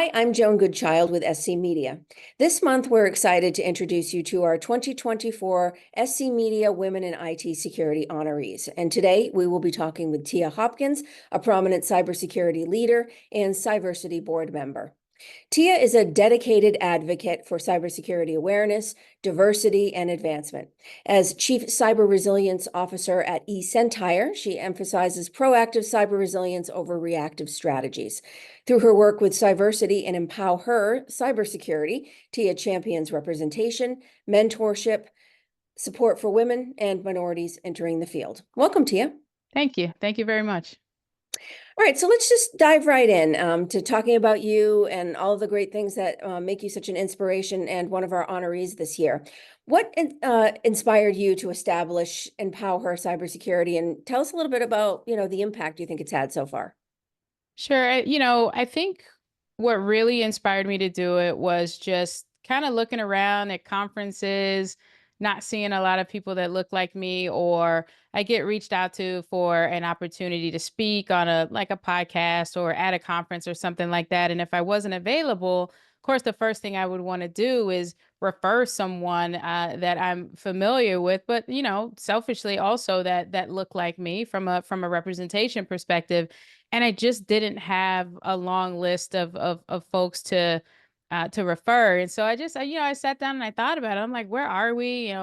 Hi, I'm Joan Goodchild with SC Media. This month, we're excited to introduce you to our 2024 SC Media Women in IT Security honorees. And today, we will be talking with Tia Hopkins, a prominent cybersecurity leader and Cyversity board member. Tia is a dedicated advocate for cybersecurity awareness, diversity, and advancement. As Chief Cyber Resilience Officer at eSentire, she emphasizes proactive cyber resilience over reactive strategies. Through her work with Cyversity and Empower Her Cybersecurity, Tia champions representation, mentorship, support for women and minorities entering the field. Welcome, Tia. Thank you. Thank you very much. All right, so let's just dive right in to talking about you and all of the great things that make you such an inspiration and one of our honorees this year. What inspired you to establish Empower Her Cybersecurity, and tell us a little bit about, the impact you think it's had so far? Sure. I think what really inspired me to do it was just kind of looking around at conferences, not seeing a lot of people that look like me, or I get reached out to for an opportunity to speak on a podcast or at a conference or something like that. And if I wasn't available, of course, the first thing I would want to do is refer someone that I'm familiar with, but selfishly also that look like me from a representation perspective. And I just didn't have a long list of folks to refer. And so I sat down and I thought about it. I'm like, where are we?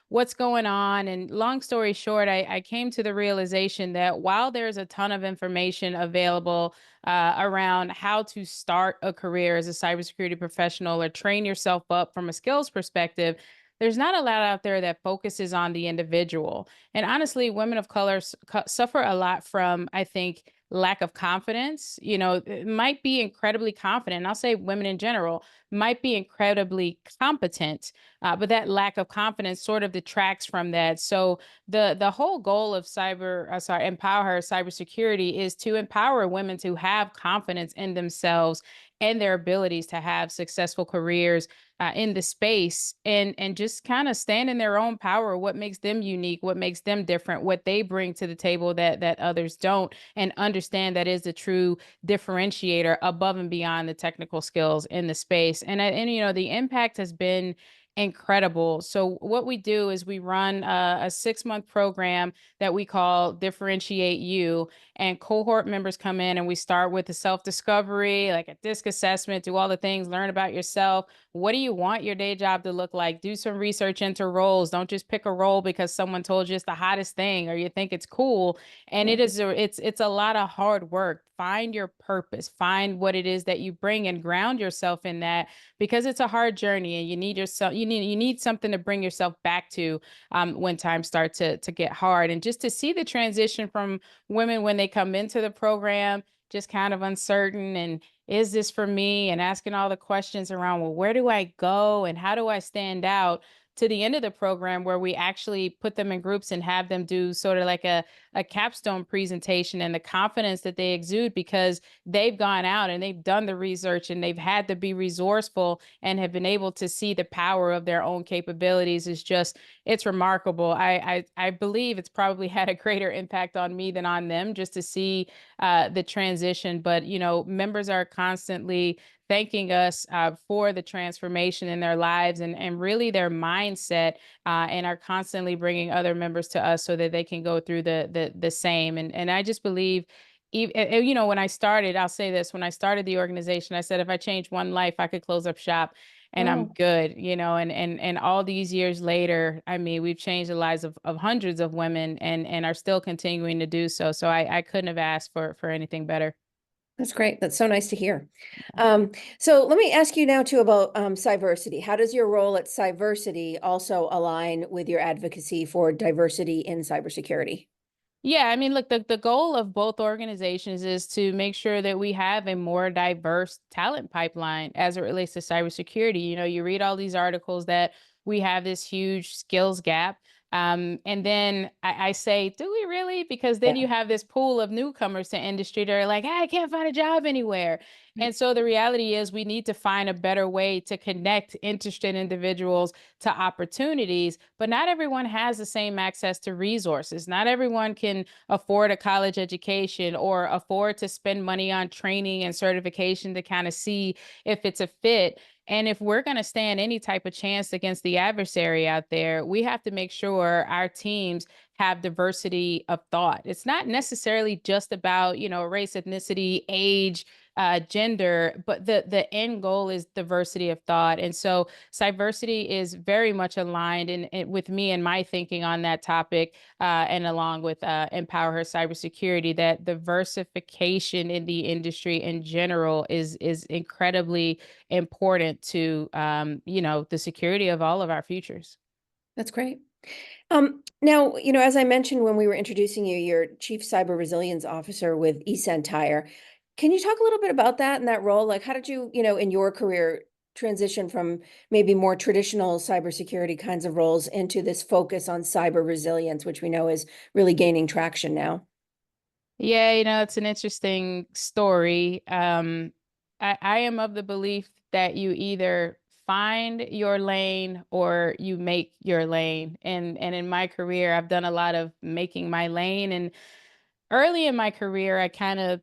What's going on? And long story short, I came to the realization that while there's a ton of information available around how to start a career as a cybersecurity professional or train yourself up from a skills perspective, there's not a lot out there that focuses on the individual. And honestly, women of color suffer a lot from, I think, lack of confidence. It might be incredibly confident. And I'll say women in general might be incredibly competent, but that lack of confidence sort of detracts from that. So the whole goal of Empower Her Cybersecurity is to empower women to have confidence in themselves and their abilities to have successful careers in the space, and just kind of stand in their own power, what makes them unique, what makes them different, what they bring to the table that others don't, and understand that is the true differentiator above and beyond the technical skills in the space. And the impact has been incredible. So what we do is we run a 6-month program that we call Differentiate You, and cohort members come in and we start with a self-discovery, like a disc assessment, do all the things, learn about yourself. What do you want your day job to look like? Do some research into roles. Don't just pick a role because someone told you it's the hottest thing or you think it's cool. And Yeah. it's a lot of hard work. Find your purpose, find what it is that you bring and ground yourself in that, because it's a hard journey and you need something to bring yourself back to when times start to get hard. And just to see the transition from women when they come into the program, just kind of uncertain and is this for me, and asking all the questions around, well, where do I go and how do I stand out, to the end of the program where we actually put them in groups and have them do sort of like a capstone presentation, and the confidence that they exude because they've gone out and they've done the research and they've had to be resourceful and have been able to see the power of their own capabilities is just, it's remarkable. I believe it's probably had a greater impact on me than on them, just to see the transition. But members are constantly thanking us for the transformation in their lives and really their mindset, and are constantly bringing other members to us so that they can go through the same. And I just believe, when I started, I'll say this, when I started the organization, I said, if I change one life, I could close up shop and I'm Oh, good, and all these years later, I mean, we've changed the lives of hundreds of women and are still continuing to do so. So I couldn't have asked for anything better. that's great. That's so nice to hear. So let me ask you now too about Cyversity. How does your role at Cyversity also align with your advocacy for diversity in cybersecurity? Yeah, I mean, look, the goal of both organizations is to make sure that we have a more diverse talent pipeline as it relates to cybersecurity. You read all these articles that we have this huge skills gap. And then I say, do we really? Because then Yeah. you have this pool of newcomers to industry that are like, "Hey, I can't find a job anywhere." Right. And so the reality is we need to find a better way to connect interested individuals to opportunities, but not everyone has the same access to resources. Not everyone can afford a college education or afford to spend money on training and certification to kind of see if it's a fit. And if we're going to stand any type of chance against the adversary out there, we have to make sure our teams have diversity of thought. It's not necessarily just about, race, ethnicity, age, gender, but the end goal is diversity of thought. And so diversity is very much aligned with me and my thinking on that topic, and along with Empower Her Cybersecurity, that diversification in the industry in general is incredibly important to the security of all of our futures. That's great. Now, as I mentioned when we were introducing you, you're Chief Cyber Resilience Officer with eSentire. Can you talk a little bit about that and that role? Like, how did you, in your career, transition from maybe more traditional cybersecurity kinds of roles into this focus on cyber resilience, which we know is really gaining traction now? Yeah, it's an interesting story. I am of the belief that you either find your lane or you make your lane. And in my career, I've done a lot of making my lane. And early in my career, I kind of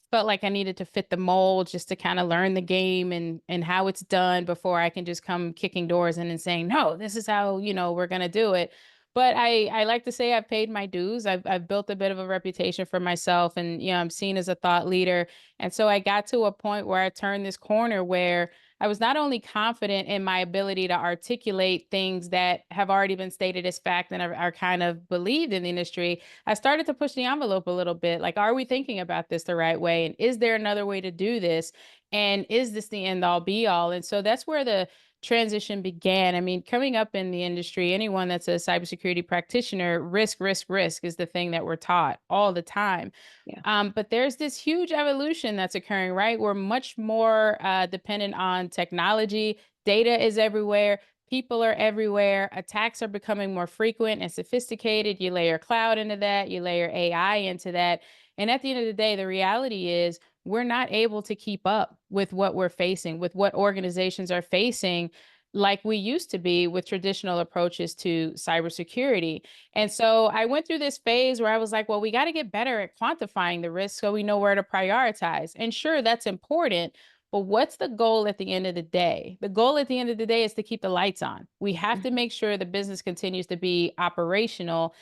felt like I needed to fit the mold just to kind of learn the game and how it's done before I can just come kicking doors in and saying, no, this is how, we're gonna do it. But I like to say I've paid my dues. I've built a bit of a reputation for myself, and I'm seen as a thought leader. And so I got to a point where I turned this corner where I was not only confident in my ability to articulate things that have already been stated as fact and are kind of believed in the industry. I started to push the envelope a little bit. Like, are we thinking about this the right way? And is there another way to do this? And is this the end all be all? And so that's where the transition began. I mean, coming up in the industry, anyone that's a cybersecurity practitioner, risk, risk, risk is the thing that we're taught all the time. Yeah. But there's this huge evolution that's occurring, right? We're much more dependent on technology. Data is everywhere. People are everywhere. Attacks are becoming more frequent and sophisticated. You layer cloud into that, you layer AI into that. And at the end of the day, the reality is we're not able to keep up with what we're facing, with what organizations are facing, like we used to be with traditional approaches to cybersecurity. And so I went through this phase where I was like, well, we got to get better at quantifying the risk so we know where to prioritize. And sure, that's important. But what's the goal at the end of the day? The goal at the end of the day is to keep the lights on. We have to make sure the business continues to be operational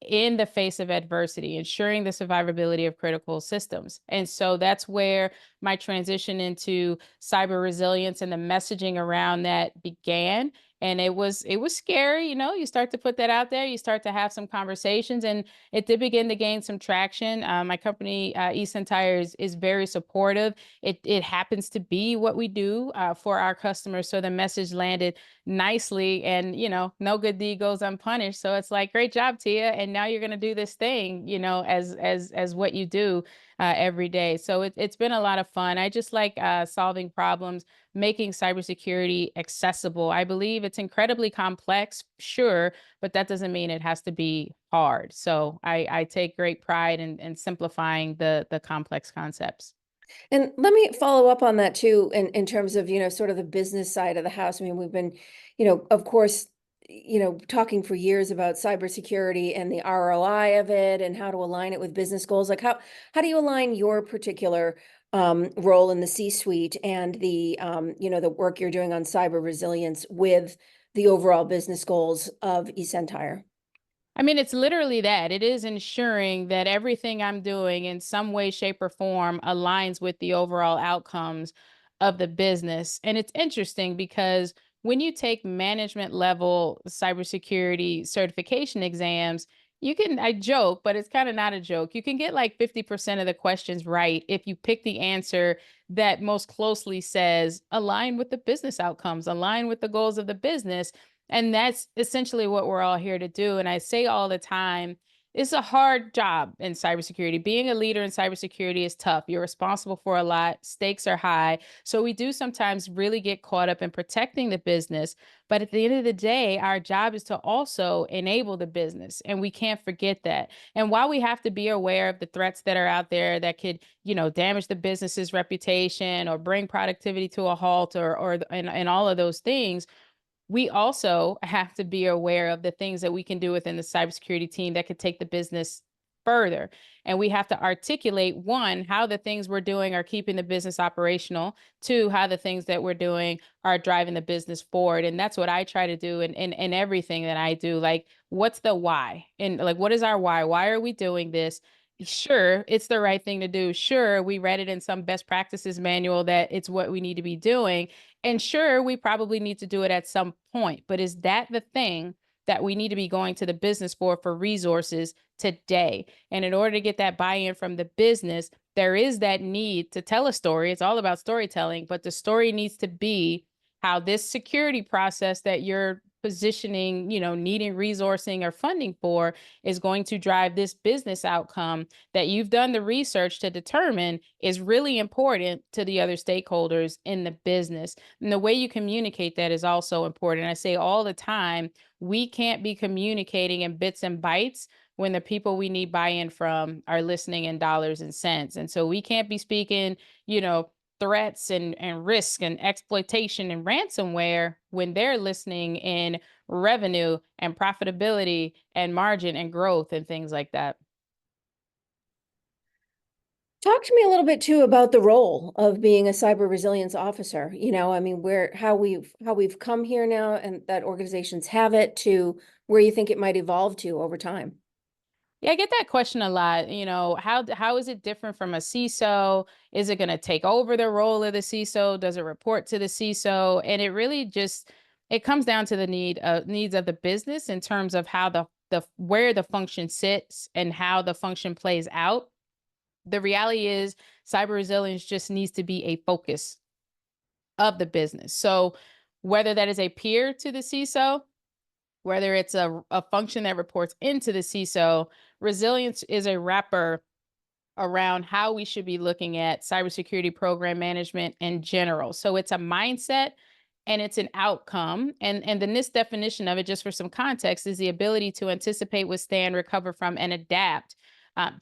in the face of adversity, ensuring the survivability of critical systems. And so that's where my transition into cyber resilience and the messaging around that began. And it was scary. You start to put that out there, you start to have some conversations, and it did begin to gain some traction. My company, eSentire, is very supportive. It happens to be what we do for our customers, so the message landed nicely, and no good deed goes unpunished. So it's like, great job, Tia, and now you're going to do this thing, as what you do every day. So it's been a lot of fun. I just like solving problems, making cybersecurity accessible. I believe it's incredibly complex, sure, but that doesn't mean it has to be hard. So I take great pride in simplifying the complex concepts. And let me follow up on that too, in terms of, sort of the business side of the house. I mean, we've been, of course, talking for years about cybersecurity and the ROI of it and how to align it with business goals. Like how do you align your particular role in the C-suite and the work you're doing on cyber resilience with the overall business goals of eSentire? I mean, it's literally that. It is ensuring that everything I'm doing in some way, shape, or form aligns with the overall outcomes of the business. And it's interesting because when you take management level cybersecurity certification exams, I joke, but it's kind of not a joke. You can get like 50% of the questions right if you pick the answer that most closely says align with the business outcomes, align with the goals of the business. And that's essentially what we're all here to do. And I say all the time, it's a hard job in cybersecurity. Being a leader in cybersecurity is tough. You're responsible for a lot, stakes are high. So we do sometimes really get caught up in protecting the business. But at the end of the day, our job is to also enable the business. And we can't forget that. And while we have to be aware of the threats that are out there that could, damage the business's reputation or bring productivity to a halt and all of those things, we also have to be aware of the things that we can do within the cybersecurity team that could take the business further. And we have to articulate, one, how the things we're doing are keeping the business operational, two, how the things that we're doing are driving the business forward. And that's what I try to do in everything that I do. Like, what's the why? And like, what is our why? Why are we doing this? Sure, it's the right thing to do. Sure, we read it in some best practices manual that it's what we need to be doing. And sure, we probably need to do it at some point, but is that the thing that we need to be going to the business for resources today? And in order to get that buy-in from the business, there is that need to tell a story. It's all about storytelling, but the story needs to be how this security process that you're positioning, needing resourcing or funding for is going to drive this business outcome that you've done the research to determine is really important to the other stakeholders in the business. And the way you communicate that is also important. I say all the time, we can't be communicating in bits and bytes when the people we need buy-in from are listening in dollars and cents. And so we can't be speaking, threats and risk and exploitation and ransomware when they're listening in revenue and profitability and margin and growth and things like that. Talk to me a little bit too about the role of being a cyber resilience officer. I mean, how we've come here now and that organizations have it to where you think it might evolve to over time. Yeah, I get that question a lot. How is it different from a CISO? Is it going to take over the role of the CISO? Does it report to the CISO? And it really just it comes down to the needs of the business in terms of how the where the function sits and how the function plays out. The reality is cyber resilience just needs to be a focus of the business. So whether that is a peer to the CISO, whether it's a function that reports into the CISO, resilience is a wrapper around how we should be looking at cybersecurity program management in general. So it's a mindset and it's an outcome. And the NIST definition of it, just for some context, is the ability to anticipate, withstand, recover from, and adapt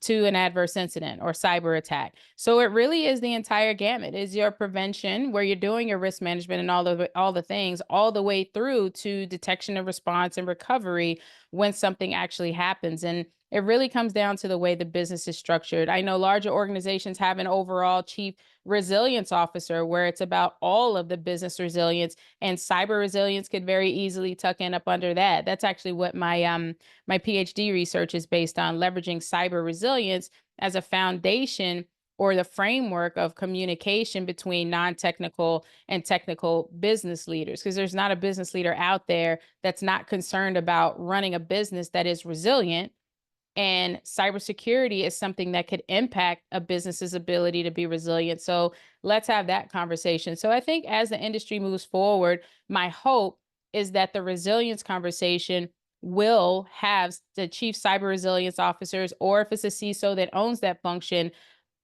to an adverse incident or cyber attack. So it really is the entire gamut. Is your prevention, where you're doing your risk management and all the things, all the way through to detection and response and recovery when something actually happens. And it really comes down to the way the business is structured. I know larger organizations have an overall chief resilience officer where it's about all of the business resilience, and cyber resilience could very easily tuck in up under that. That's actually what my PhD research is based on, leveraging cyber resilience as a foundation or the framework of communication between non-technical and technical business leaders, because there's not a business leader out there that's not concerned about running a business that is resilient, and cybersecurity is something that could impact a business's ability to be resilient. So let's have that conversation. So I think as the industry moves forward, my hope is that the resilience conversation will have the chief cyber resilience officers, or if it's a CISO that owns that function,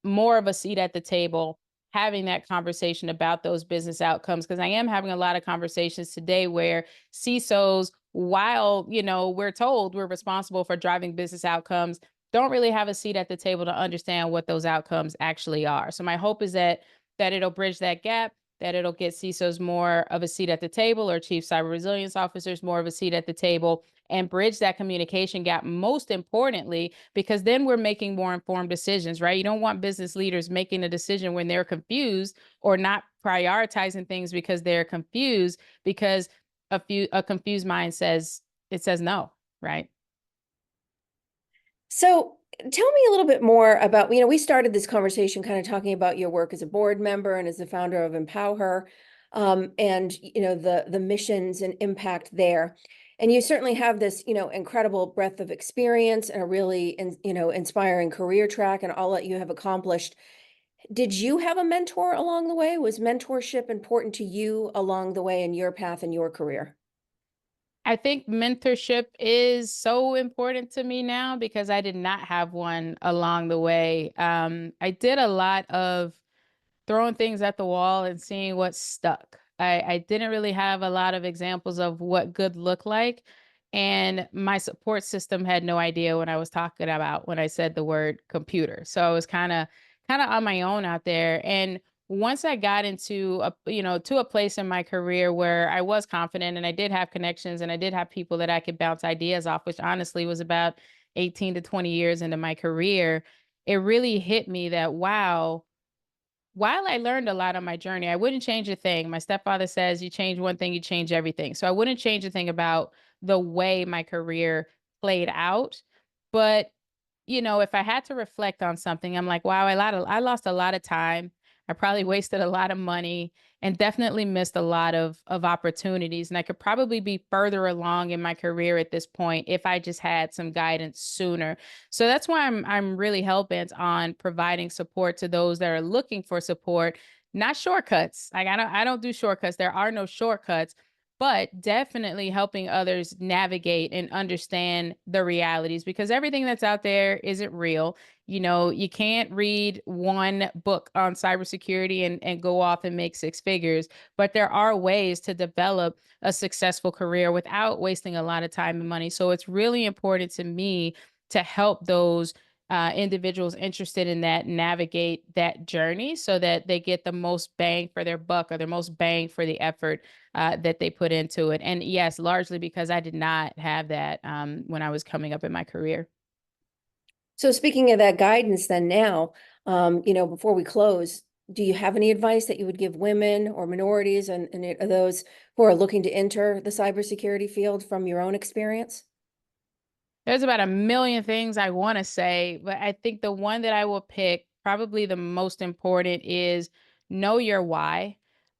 more of a seat at the table, having that conversation about those business outcomes. Because I am having a lot of conversations today where CISOs, while we're told we're responsible for driving business outcomes, don't really have a seat at the table to understand what those outcomes actually are. So my hope is that it'll bridge that gap, that it'll get CISOs more of a seat at the table, or chief cyber resilience officers more of a seat at the table, and bridge that communication gap, most importantly, because then we're making more informed decisions, right? You don't want business leaders making a decision when they're confused, or not prioritizing things because they're confused, because a confused mind says no, right? So tell me a little bit more about, we started this conversation kind of talking about your work as a board member and as the founder of Empower, and, the missions and impact there. And you certainly have this, incredible breadth of experience and a really, inspiring career track and all that you have accomplished. Did you have a mentor along the way? Was mentorship important to you along the way in your path in your career? I think mentorship is so important to me now because I did not have one along the way. I did a lot of throwing things at the wall and seeing what stuck. I didn't really have a lot of examples of what good looked like. And my support system had no idea what I was talking about when I said the word computer. So I was kind of on my own out there. And once I got into to a place in my career where I was confident and I did have connections and I did have people that I could bounce ideas off, which honestly was about 18 to 20 years into my career, it really hit me that wow, while I learned a lot on my journey, I wouldn't change a thing. My stepfather says, "You change one thing, you change everything." So I wouldn't change a thing about the way my career played out. But if I had to reflect on something, I'm like, wow, I lost a lot of time. I probably wasted a lot of money and definitely missed a lot of opportunities. And I could probably be further along in my career at this point if I just had some guidance sooner. So that's why I'm really hell bent on providing support to those that are looking for support, not shortcuts. Like I don't do shortcuts. There are no shortcuts, but definitely helping others navigate and understand the realities because everything that's out there isn't real. You can't read one book on cybersecurity and go off and make six figures, but there are ways to develop a successful career without wasting a lot of time and money. So it's really important to me to help those individuals interested in that navigate that journey so that they get the most bang for their buck or the most bang for the effort that they put into it. And yes, largely because I did not have that when I was coming up in my career. So speaking of that guidance then now, before we close, do you have any advice that you would give women or minorities and those who are looking to enter the cybersecurity field from your own experience? There's about a million things I want to say, but I think the one that I will pick, probably the most important, is know your why.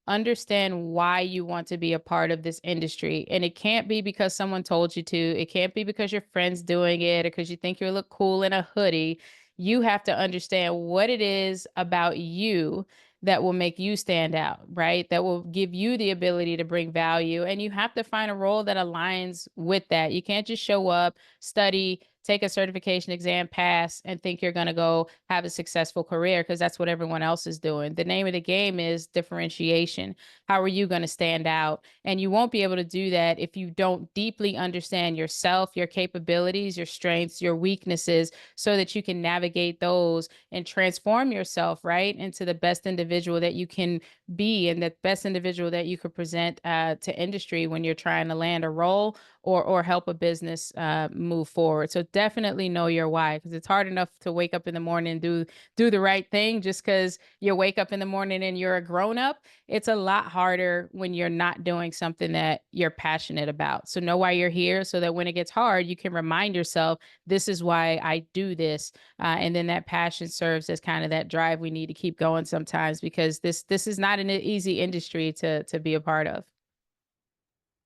Understand why you want to be a part of this industry. And it can't be because someone told you to. It can't be because your friend's doing it or because you think you look cool in a hoodie. You have to understand what it is about you that will make you stand out, right? That will give you the ability to bring value. And you have to find a role that aligns with that. You can't just show up, study, take a certification exam, pass, and think you're going to go have a successful career because that's what everyone else is doing. The name of the game is differentiation. How are you going to stand out? And you won't be able to do that if you don't deeply understand yourself, your capabilities, your strengths, your weaknesses, so that you can navigate those and transform yourself, right, into the best individual that you can be and the best individual that you could present to industry when you're trying to land a role or help a business move forward. So definitely know your why because it's hard enough to wake up in the morning and do the right thing just because you wake up in the morning and you're a grown up. It's a lot harder when you're not doing something that you're passionate about. So know why you're here so that when it gets hard, you can remind yourself, this is why I do this. And then that passion serves as kind of that drive we need to keep going sometimes because this is not an easy industry to be a part of.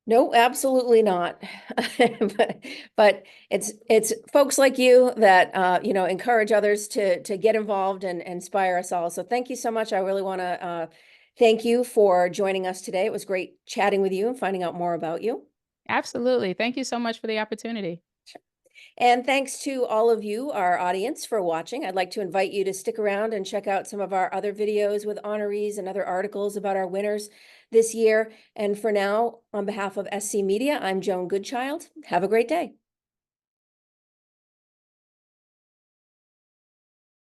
No, absolutely not. But it's folks like you that encourage others to get involved and inspire us all. So thank you so much. I really want to thank you for joining us today. It was great chatting with you and finding out more about you. Absolutely. Thank you so much for the opportunity. And thanks to all of you, our audience, for watching. I'd like to invite you to stick around and check out some of our other videos with honorees and other articles about our winners this year. And for now, on behalf of SC Media, I'm Joan Goodchild. Have a great day.